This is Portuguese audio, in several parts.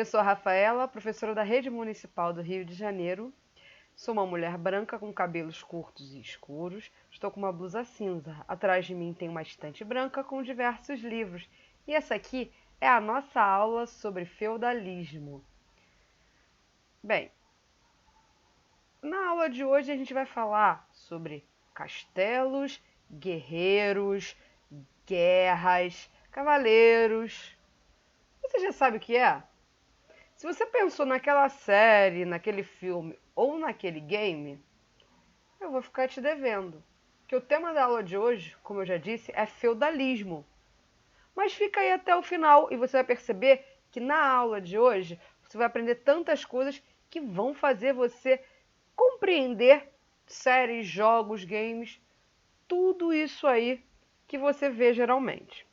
Eu sou a Rafaela, professora da Rede Municipal do Rio de Janeiro. Sou uma mulher branca com cabelos curtos e escuros. Estou com uma blusa cinza. Atrás de mim tem uma estante branca com diversos livros. E essa aqui é a nossa aula sobre feudalismo. Bem, na aula de hoje a gente vai falar sobre castelos, guerreiros, guerras, cavaleiros. Você já sabe o que é? Se você pensou naquela série, naquele filme ou naquele game, eu vou ficar te devendo. Que o tema da aula de hoje, como eu já disse, é feudalismo. Mas fica aí até o final e você vai perceber que na aula de hoje você vai aprender tantas coisas que vão fazer você compreender séries, jogos, games, tudo isso aí que você vê geralmente.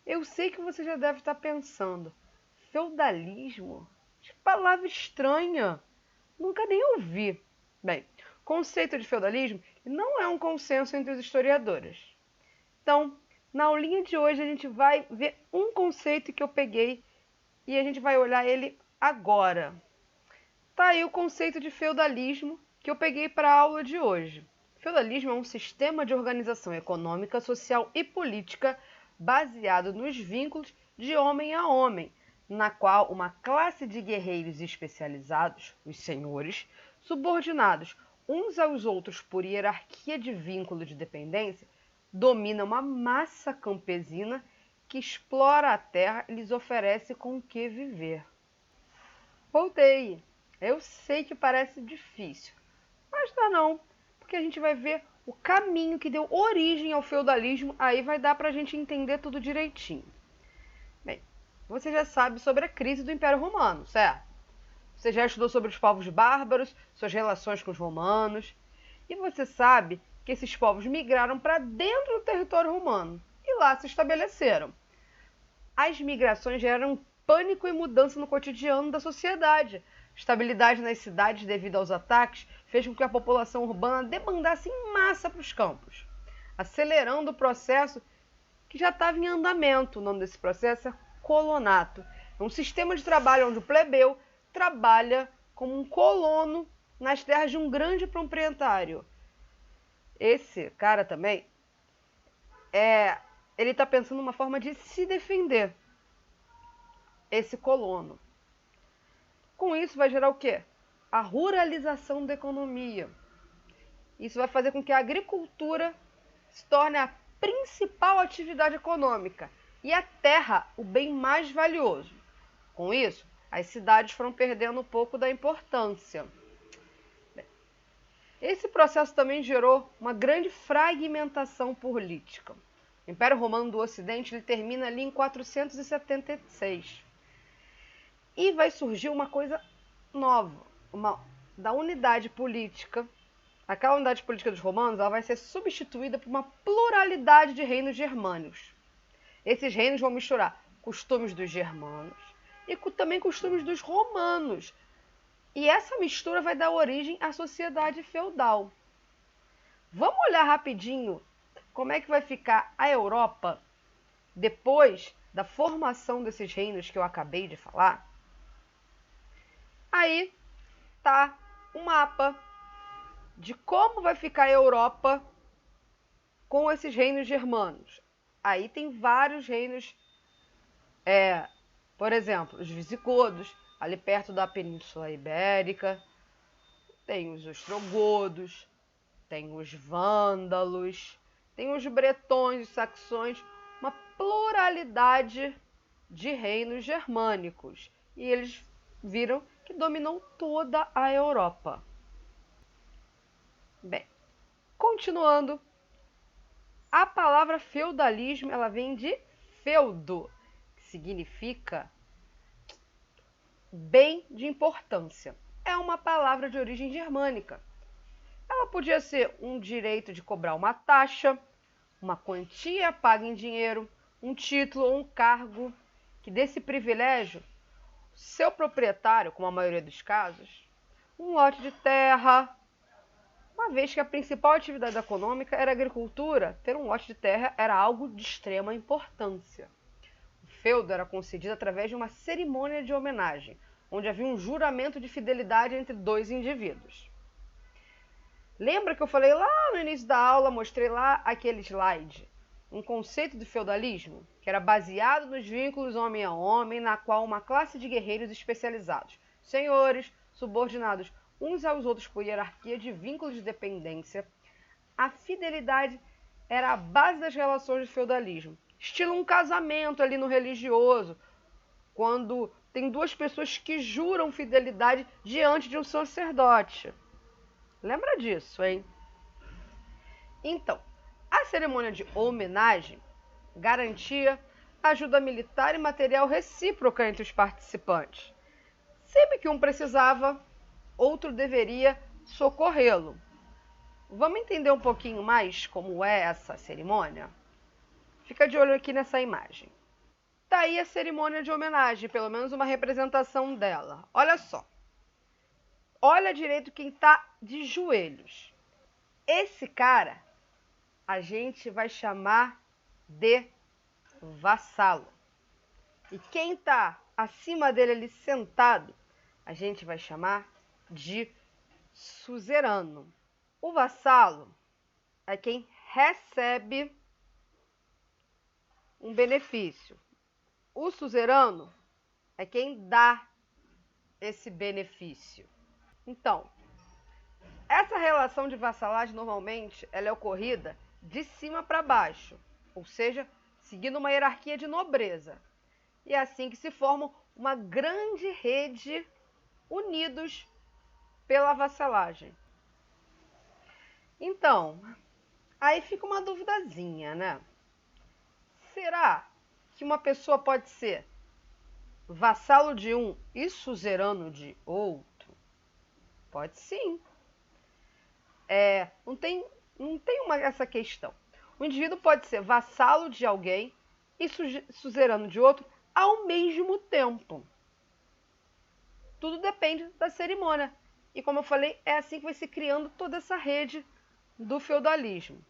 Eu sei que você já deve estar pensando, feudalismo? Que palavra estranha! Nunca nem ouvi. Bem, o conceito de feudalismo não é um consenso entre os historiadores. Então, na aulinha de hoje a gente vai ver um conceito que eu peguei e a gente vai olhar ele agora. Tá aí o conceito de feudalismo que eu peguei para a aula de hoje. Feudalismo é um sistema de organização econômica, social e política baseado nos vínculos de homem a homem, na qual uma classe de guerreiros especializados, os senhores, subordinados uns aos outros por hierarquia de vínculo de dependência, domina uma massa campesina que explora a terra e lhes oferece com o que viver. Voltei! Eu sei que parece difícil, mas não, porque a gente vai ver o caminho que deu origem ao feudalismo, aí vai dar para a gente entender tudo direitinho. Bem, você já sabe sobre a crise do Império Romano, certo? Você já estudou sobre os povos bárbaros, suas relações com os romanos, e você sabe que esses povos migraram para dentro do território romano e lá se estabeleceram. As migrações geraram pânico e mudança no cotidiano da sociedade. Estabilidade nas cidades devido aos ataques fez com que a população urbana debandasse em massa para os campos, acelerando o processo que já estava em andamento. O nome desse processo é colonato. É um sistema de trabalho onde o plebeu trabalha como um colono nas terras de um grande proprietário. Esse cara também ele está pensando numa forma de se defender, esse colono. Com isso vai gerar o quê? A ruralização da economia. Isso vai fazer com que a agricultura se torne a principal atividade econômica e a terra o bem mais valioso. Com isso, as cidades foram perdendo um pouco da importância. Esse processo também gerou uma grande fragmentação política. O Império Romano do Ocidente ele termina ali em 476. E vai surgir uma coisa nova, da unidade política. Aquela unidade política dos romanos ela vai ser substituída por uma pluralidade de reinos germânicos. Esses reinos vão misturar costumes dos germanos e também costumes dos romanos. E essa mistura vai dar origem à sociedade feudal. Vamos olhar rapidinho como é que vai ficar a Europa depois da formação desses reinos que eu acabei de falar? Aí tá um mapa de como vai ficar a Europa com esses reinos germanos. Aí tem vários reinos, por exemplo, os visigodos, ali perto da Península Ibérica, tem os ostrogodos, tem os vândalos, tem os bretões, os saxões, uma pluralidade de reinos germânicos. E eles viram que dominou toda a Europa. Bem, continuando, a palavra feudalismo ela vem de feudo, que significa bem de importância. É uma palavra de origem germânica. Ela podia ser um direito de cobrar uma taxa, uma quantia paga em dinheiro, um título ou um cargo, que desse privilégio, seu proprietário, como a maioria dos casos, um lote de terra. Uma vez que a principal atividade econômica era a agricultura, ter um lote de terra era algo de extrema importância. O feudo era concedido através de uma cerimônia de homenagem, onde havia um juramento de fidelidade entre dois indivíduos. Lembra que eu falei lá no início da aula, mostrei lá aquele slide, um conceito de feudalismo, que era baseado nos vínculos homem a homem, na qual uma classe de guerreiros especializados, senhores, subordinados uns aos outros por hierarquia de vínculos de dependência. A fidelidade era a base das relações de feudalismo, estilo um casamento ali no religioso, quando tem duas pessoas que juram fidelidade diante de um sacerdote. Lembra disso, hein? Então, a cerimônia de homenagem garantia ajuda militar e material recíproca entre os participantes. Sempre que um precisava, outro deveria socorrê-lo. Vamos entender um pouquinho mais como é essa cerimônia? Fica de olho aqui nessa imagem. Tá aí a cerimônia de homenagem, pelo menos uma representação dela. Olha só. Olha direito quem está de joelhos. Esse cara a gente vai chamar de vassalo. E quem está acima dele ali sentado, a gente vai chamar de suzerano. O vassalo é quem recebe um benefício. O suzerano é quem dá esse benefício. Então, essa relação de vassalagem normalmente ela é ocorrida de cima para baixo, ou seja, seguindo uma hierarquia de nobreza. E é assim que se forma uma grande rede unidos pela vassalagem. Então, aí fica uma duvidazinha, né? Será que uma pessoa pode ser vassalo de um e suzerano de outro? Pode sim. Não tem essa questão. O indivíduo pode ser vassalo de alguém e suzerano de outro ao mesmo tempo. Tudo depende da cerimônia. E como eu falei, é assim que vai se criando toda essa rede do feudalismo.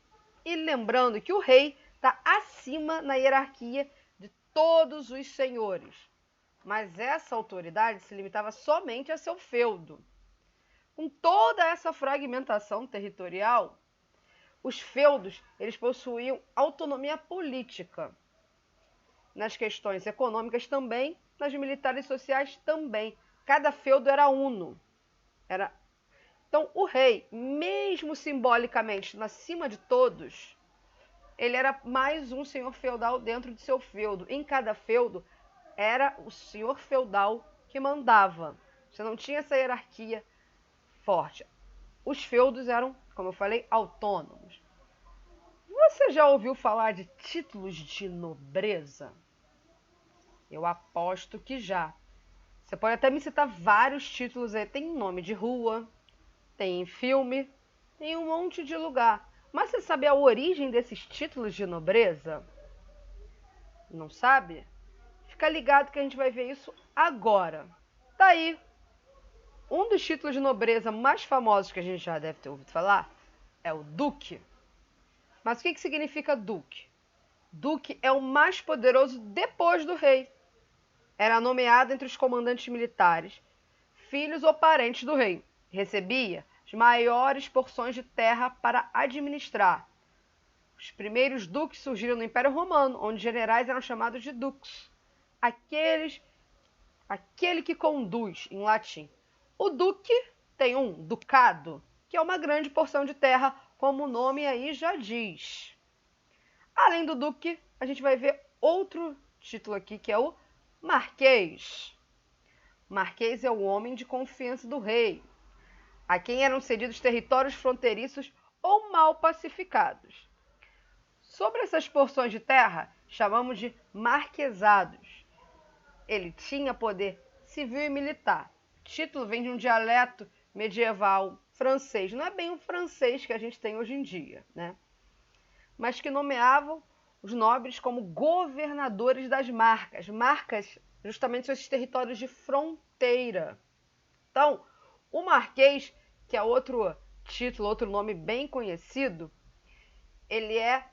E lembrando que o rei está acima na hierarquia de todos os senhores. Mas essa autoridade se limitava somente a seu feudo. Com toda essa fragmentação territorial, os feudos eles possuíam autonomia política. Nas questões econômicas também, nas militares e sociais também. Cada feudo era uno. Então, o rei, mesmo simbolicamente acima de todos, ele era mais um senhor feudal dentro de seu feudo. Em cada feudo, era o senhor feudal que mandava. Você não tinha essa hierarquia forte. Os feudos eram, como eu falei, autônomos. Você já ouviu falar de títulos de nobreza? Eu aposto que já. Você pode até me citar vários títulos aí. Tem nome de rua, tem filme, tem um monte de lugar. Mas você sabe a origem desses títulos de nobreza? Não sabe? Fica ligado que a gente vai ver isso agora. Tá aí. Um dos títulos de nobreza mais famosos que a gente já deve ter ouvido falar é o duque. Mas o que significa duque? Duque é o mais poderoso depois do rei. Era nomeado entre os comandantes militares, filhos ou parentes do rei. Recebia as maiores porções de terra para administrar. Os primeiros duques surgiram no Império Romano, onde generais eram chamados de dux. Aquele que conduz, em latim. O duque tem um ducado, que é uma grande porção de terra, como o nome aí já diz. Além do duque, a gente vai ver outro título aqui, que é o marquês. Marquês é o homem de confiança do rei, a quem eram cedidos territórios fronteiriços ou mal pacificados. Sobre essas porções de terra, chamamos de marquesados. Ele tinha poder civil e militar. O título vem de um dialeto medieval francês. Não é bem o francês que a gente tem hoje em dia, né? Mas que nomeavam os nobres como governadores das marcas. Marcas, justamente, são esses territórios de fronteira. Então, o marquês, que é outro título, outro nome bem conhecido, ele é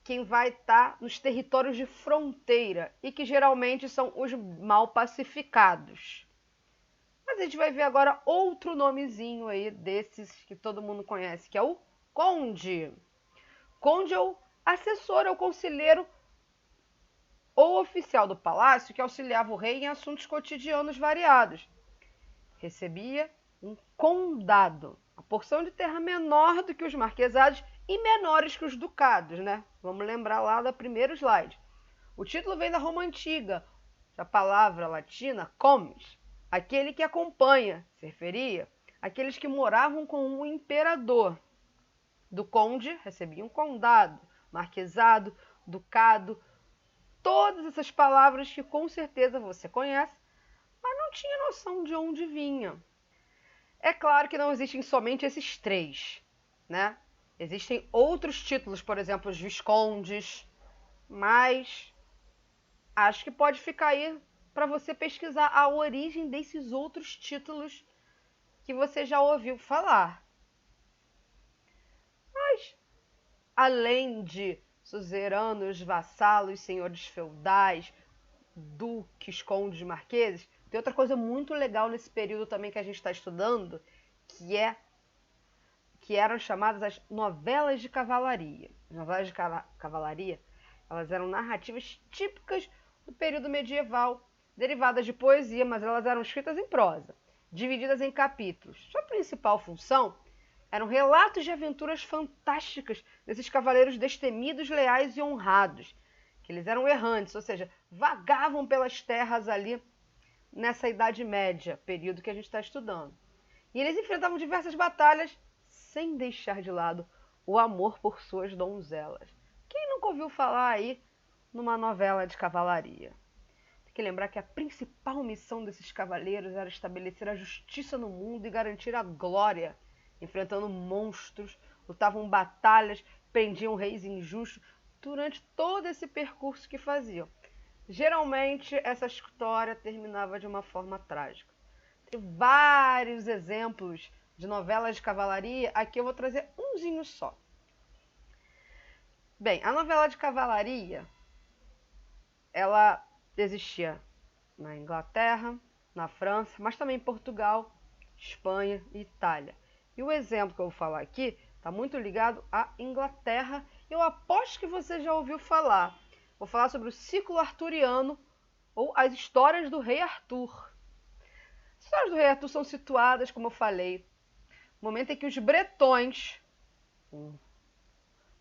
quem vai estar nos territórios de fronteira e que geralmente são os mal pacificados. Mas a gente vai ver agora outro nomezinho aí desses que todo mundo conhece, que é o conde. Conde é o assessor, é o conselheiro ou oficial do palácio que auxiliava o rei em assuntos cotidianos variados. Recebia um condado, a porção de terra menor do que os marquesados e menores que os ducados, né? Vamos lembrar lá do primeiro slide. O título vem da Roma Antiga, a palavra latina comes, aquele que acompanha, se referia àqueles que moravam com o imperador. Do conde recebia um condado, marquesado, ducado, todas essas palavras que com certeza você conhece, mas não tinha noção de onde vinha. É claro que não existem somente esses três, né? Existem outros títulos, por exemplo, os viscondes, mas acho que pode ficar aí para você pesquisar a origem desses outros títulos que você já ouviu falar. Mas, além de suzeranos, vassalos, senhores feudais, duques, condes, marqueses, tem outra coisa muito legal nesse período também que a gente está estudando, que eram chamadas as novelas de cavalaria. As novelas de cavalaria, elas eram narrativas típicas do período medieval, derivadas de poesia, mas elas eram escritas em prosa, divididas em capítulos. Sua principal função eram relatos de aventuras fantásticas desses cavaleiros destemidos, leais e honrados, que eles eram errantes, ou seja, vagavam pelas terras ali nessa Idade Média, período que a gente está estudando. E eles enfrentavam diversas batalhas sem deixar de lado o amor por suas donzelas. Quem nunca ouviu falar aí numa novela de cavalaria? Tem que lembrar que a principal missão desses cavaleiros era estabelecer a justiça no mundo e garantir a glória, enfrentando monstros, lutavam batalhas, prendiam reis injustos durante todo esse percurso que faziam. Geralmente, essa história terminava de uma forma trágica. Tem vários exemplos de novelas de cavalaria, aqui eu vou trazer umzinho só. Bem, a novela de cavalaria, ela existia na Inglaterra, na França, mas também em Portugal, Espanha e Itália. E o exemplo que eu vou falar aqui está muito ligado à Inglaterra. Eu aposto que você já ouviu falar. Vou falar sobre o ciclo arturiano ou as histórias do rei Arthur. As histórias do rei Arthur são situadas, como eu falei, no momento em que os bretões,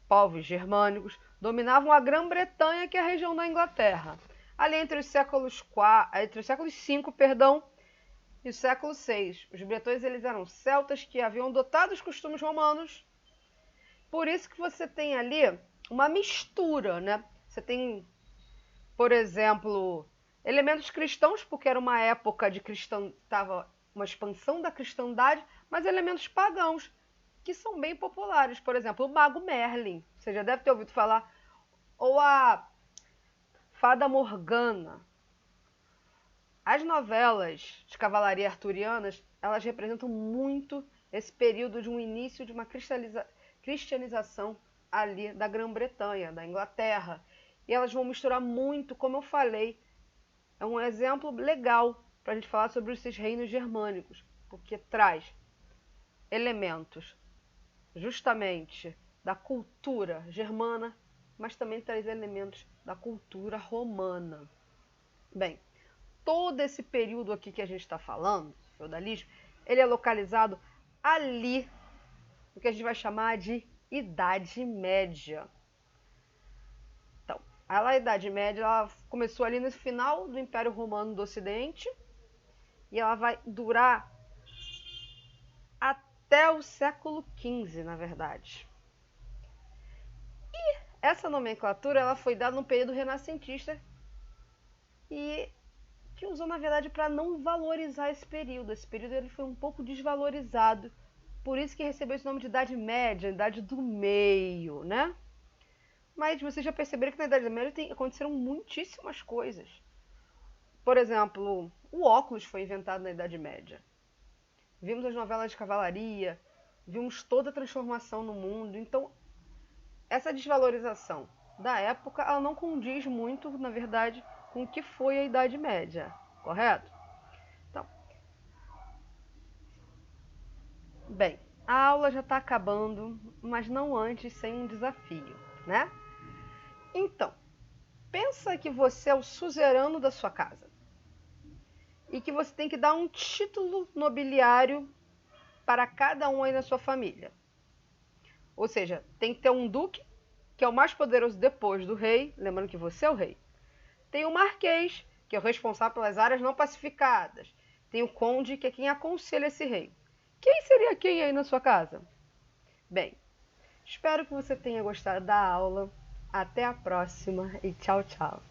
povos germânicos, dominavam a Grã-Bretanha, que é a região da Inglaterra. Ali entre os séculos V, e o século VI. Os bretões eles eram celtas que haviam adotado os costumes romanos. Por isso que você tem ali uma mistura, né? Você tem, por exemplo, elementos cristãos, porque era uma época de estava uma expansão da cristandade, mas elementos pagãos, que são bem populares. Por exemplo, o Mago Merlin, você já deve ter ouvido falar, ou a Fada Morgana. As novelas de cavalaria arturianas, elas representam muito esse período de um início de uma cristianização ali da Grã-Bretanha, da Inglaterra. E elas vão misturar muito, como eu falei, é um exemplo legal para a gente falar sobre esses reinos germânicos, porque traz elementos justamente da cultura germana, mas também traz elementos da cultura romana. Bem, todo esse período aqui que a gente está falando, feudalismo, ele é localizado ali, no que a gente vai chamar de Idade Média. Então, a Idade Média ela começou ali no final do Império Romano do Ocidente e ela vai durar até o século XV, na verdade. E essa nomenclatura ela foi dada no período renascentista e que usou, na verdade, para não valorizar esse período. Esse período ele foi um pouco desvalorizado, por isso que recebeu esse nome de Idade Média, Idade do Meio, né? Mas vocês já perceberam que na Idade Média aconteceram muitíssimas coisas. Por exemplo, o óculos foi inventado na Idade Média. Vimos as novelas de cavalaria, vimos toda a transformação no mundo. Então, essa desvalorização da época, ela não condiz muito, na verdade, com o que foi a Idade Média, correto? Então, Bem, a aula já está acabando, mas não antes sem um desafio, né? Então, pensa que você é o suzerano da sua casa e que você tem que dar um título nobiliário para cada um aí na sua família. Ou seja, tem que ter um duque, que é o mais poderoso depois do rei, lembrando que você é o rei. Tem o marquês, que é o responsável pelas áreas não pacificadas. Tem o conde, que é quem aconselha esse rei. Quem seria quem aí na sua casa? Bem, espero que você tenha gostado da aula. Até a próxima e tchau, tchau.